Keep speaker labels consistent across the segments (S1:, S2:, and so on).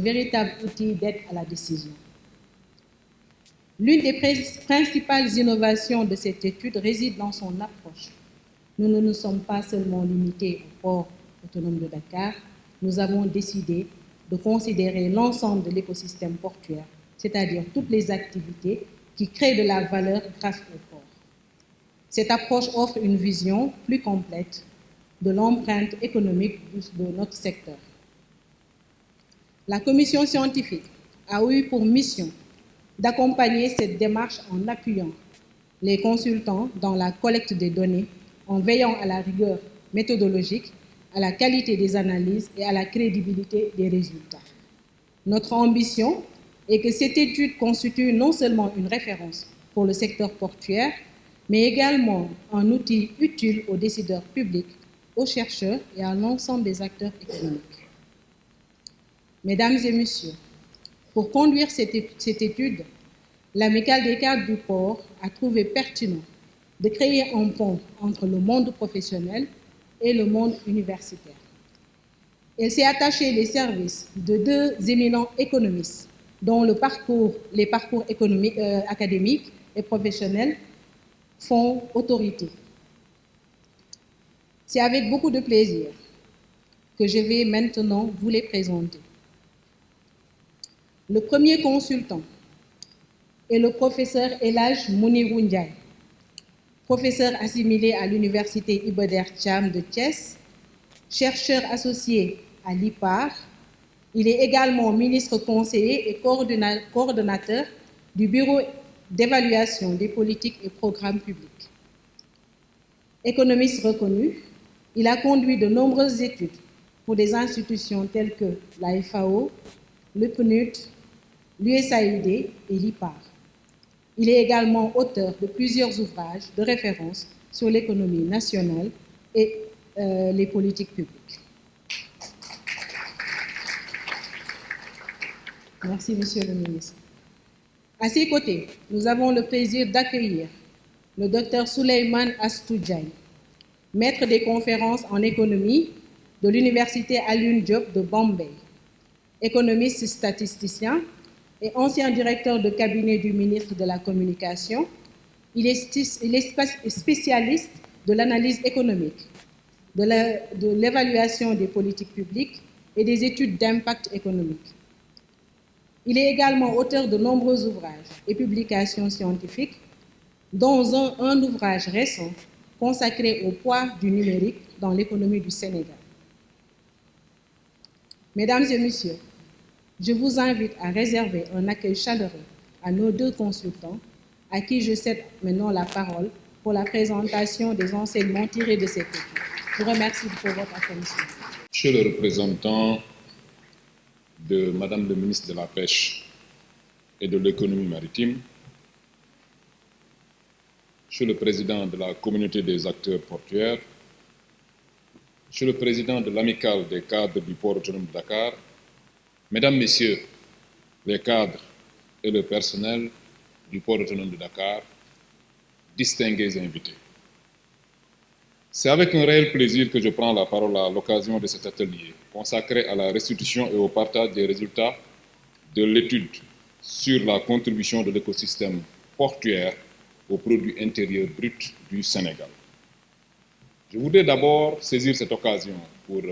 S1: véritable outil d'aide à la décision. L'une des principales innovations de cette étude réside dans son approche. Nous ne nous sommes pas seulement limités au port autonome de Dakar, nous avons décidé de considérer l'ensemble de l'écosystème portuaire, c'est-à-dire toutes les activités qui créent de la valeur grâce au port. Cette approche offre une vision plus complète de l'empreinte économique de notre secteur. La commission scientifique a eu pour mission d'accompagner cette démarche en appuyant les consultants dans la collecte des données, en veillant à la rigueur méthodologique, à la qualité des analyses et à la crédibilité des résultats. Notre ambition est que cette étude constitue non seulement une référence pour le secteur portuaire, mais également un outil utile aux décideurs publics, aux chercheurs et à l'ensemble des acteurs économiques. Mesdames et messieurs, pour conduire cette étude, l'Amicale des cadres du port a trouvé pertinent de créer un pont entre le monde professionnel et le monde universitaire. Elle s'est attachée les services de deux éminents économistes dont les parcours académiques et professionnels font autorité. C'est avec beaucoup de plaisir que je vais maintenant vous les présenter. Le premier consultant est le professeur El Hadj Mounirou Ndiaye, professeur assimilé à l'université Iba Der Thiam de Thiès, chercheur associé à l'IPAR. Il est également ministre conseiller et coordonnateur du Bureau d'évaluation des politiques et programmes publics. Économiste reconnu, il a conduit de nombreuses études pour des institutions telles que la FAO, le PNUD, l'USAID et l'IPAR. Il est également auteur de plusieurs ouvrages de référence sur l'économie nationale et les politiques publiques. Merci, Monsieur le ministre. À ses côtés, nous avons le plaisir d'accueillir le Dr Souleymane Astou Diagne, maître des conférences en économie de l'Université Alioune Diop de Bombay, économiste statisticien et ancien directeur de cabinet du ministre de la Communication. Il est spécialiste de l'analyse économique, de l'évaluation des politiques publiques et des études d'impact économique. Il est également auteur de nombreux ouvrages et publications scientifiques, dont un ouvrage récent consacré au poids du numérique dans l'économie du Sénégal. Mesdames et messieurs, je vous invite à réserver un accueil chaleureux à nos deux consultants, à qui je cède maintenant la parole pour la présentation des enseignements tirés de cette étude. Je vous remercie pour votre attention.
S2: Monsieur le représentant de Madame le ministre de la Pêche et de l'économie maritime, Monsieur le président de la communauté des acteurs portuaires, Monsieur le président de l'Amicale des cadres du port autonome de Dakar, Mesdames, Messieurs les cadres et le personnel du port autonome de Dakar, distingués invités. C'est avec un réel plaisir que je prends la parole à l'occasion de cet atelier consacré à la restitution et au partage des résultats de l'étude sur la contribution de l'écosystème portuaire au produit intérieur brut du Sénégal. Je voudrais d'abord saisir cette occasion pour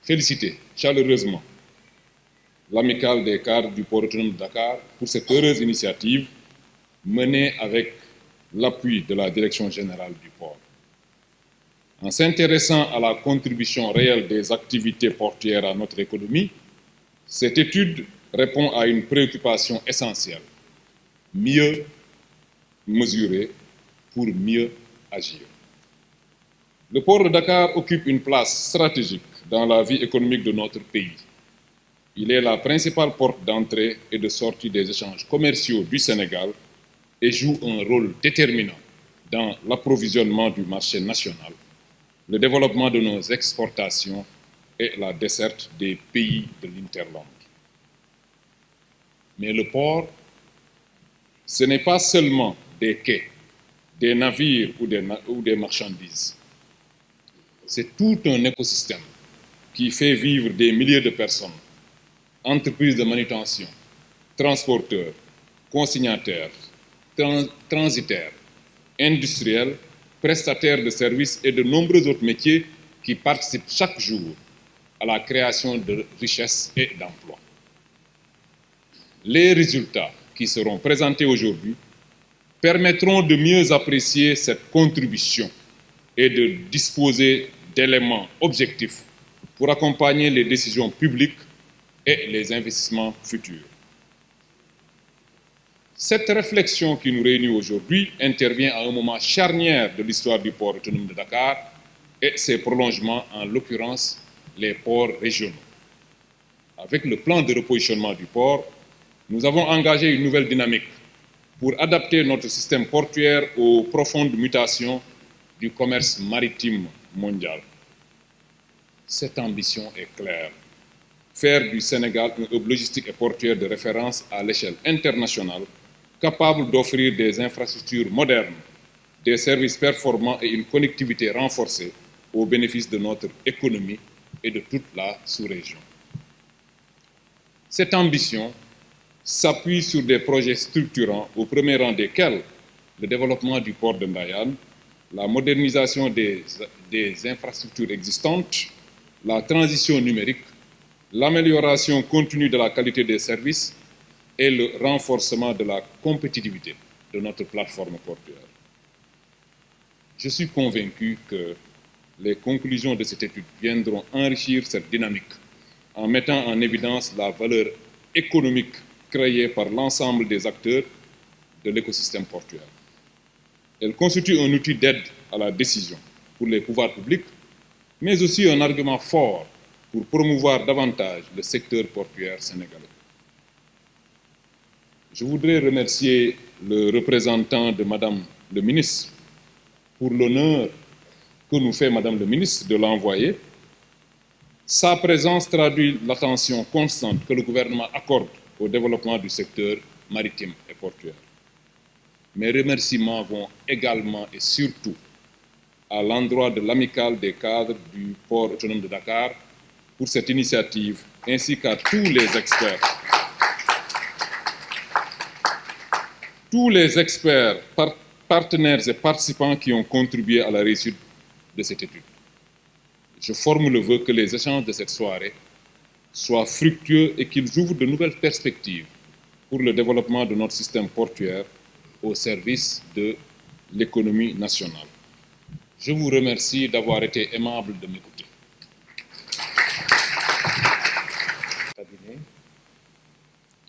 S2: féliciter chaleureusement l'Amicale des cadres du port autonome de Dakar pour cette heureuse initiative menée avec l'appui de la Direction générale du port. En s'intéressant à la contribution réelle des activités portuaires à notre économie, cette étude répond à une préoccupation essentielle: mieux mesurer pour mieux agir. Le port de Dakar occupe une place stratégique dans la vie économique de notre pays. Il est la principale porte d'entrée et de sortie des échanges commerciaux du Sénégal et joue un rôle déterminant dans l'approvisionnement du marché national, le développement de nos exportations et la desserte des pays de l'Interland. Mais le port, ce n'est pas seulement des quais, des navires ou des marchandises. C'est tout un écosystème qui fait vivre des milliers de personnes, entreprises de manutention, transporteurs, consignataires, transitaires, industriels, prestataires de services et de nombreux autres métiers qui participent chaque jour à la création de richesses et d'emplois. Les résultats qui seront présentés aujourd'hui permettront de mieux apprécier cette contribution et de disposer d'éléments objectifs pour accompagner les décisions publiques et les investissements futurs. Cette réflexion qui nous réunit aujourd'hui intervient à un moment charnière de l'histoire du port autonome de Dakar et ses prolongements, en l'occurrence les ports régionaux. Avec le plan de repositionnement du port, nous avons engagé une nouvelle dynamique pour adapter notre système portuaire aux profondes mutations du commerce maritime mondial. Cette ambition est claire. Faire du Sénégal un hub logistique et portuaire de référence à l'échelle internationale, capable d'offrir des infrastructures modernes, des services performants et une connectivité renforcée au bénéfice de notre économie et de toute la sous-région. Cette ambition s'appuie sur des projets structurants, au premier rang desquels le développement du port de Ndayane, la modernisation des infrastructures existantes, la transition numérique, l'amélioration continue de la qualité des services et le renforcement de la compétitivité de notre plateforme portuaire. Je suis convaincu que les conclusions de cette étude viendront enrichir cette dynamique en mettant en évidence la valeur économique créée par l'ensemble des acteurs de l'écosystème portuaire. Elle constitue un outil d'aide à la décision pour les pouvoirs publics, mais aussi un argument fort pour promouvoir davantage le secteur portuaire sénégalais. Je voudrais remercier le représentant de Madame le ministre pour l'honneur que nous fait Madame le ministre de l'envoyer. Sa présence traduit l'attention constante que le gouvernement accorde au développement du secteur maritime et portuaire. Mes remerciements vont également et surtout à l'endroit de l'amicale des cadres du port autonome de Dakar pour cette initiative, ainsi qu'à tous les experts, partenaires et participants qui ont contribué à la réussite de cette étude. Je forme le vœu que les échanges de cette soirée soient fructueux et qu'ils ouvrent de nouvelles perspectives pour le développement de notre système portuaire au service de l'économie nationale. Je vous remercie d'avoir été aimable de m'écouter.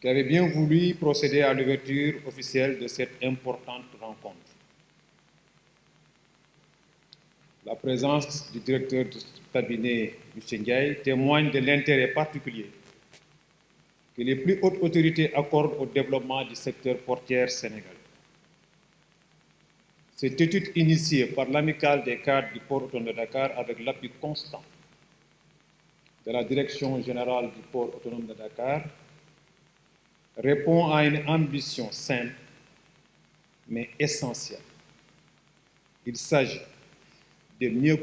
S3: Qui avait bien voulu procéder à l'ouverture officielle de cette importante rencontre. La présence du directeur du cabinet, M. Ndiaye, témoigne de l'intérêt particulier que les plus hautes autorités accordent au développement du secteur portuaire sénégalais. Cette étude initiée par l'amicale des cadres du port autonome de Dakar avec l'appui constant de la Direction générale du port autonome de Dakar répond à une ambition simple mais essentielle. Il s'agit de mieux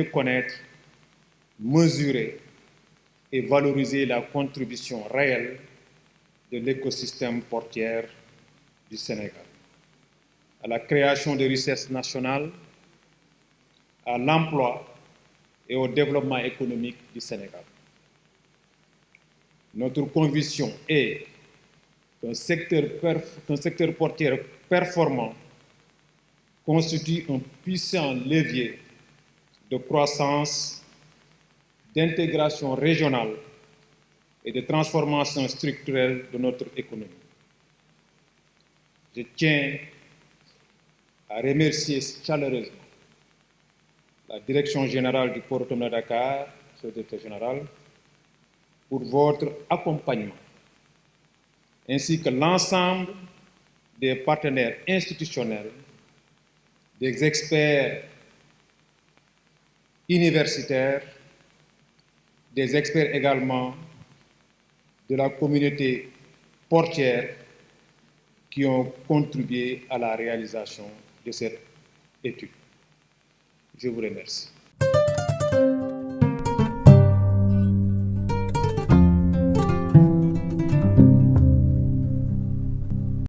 S3: connaître, mesurer et valoriser la contribution réelle de l'écosystème portuaire du Sénégal à la création de richesses nationales, à l'emploi et au développement économique du Sénégal. Notre conviction est qu'un secteur portuaire performant constitue un puissant levier de croissance, d'intégration régionale et de transformation structurelle de notre économie. Je tiens à remercier chaleureusement la Direction générale du port autonome de Dakar, le directeur général, pour votre accompagnement, ainsi que l'ensemble des partenaires institutionnels, des experts universitaires, des experts également de la communauté portuaire qui ont contribué à la réalisation de cette étude. Je vous remercie.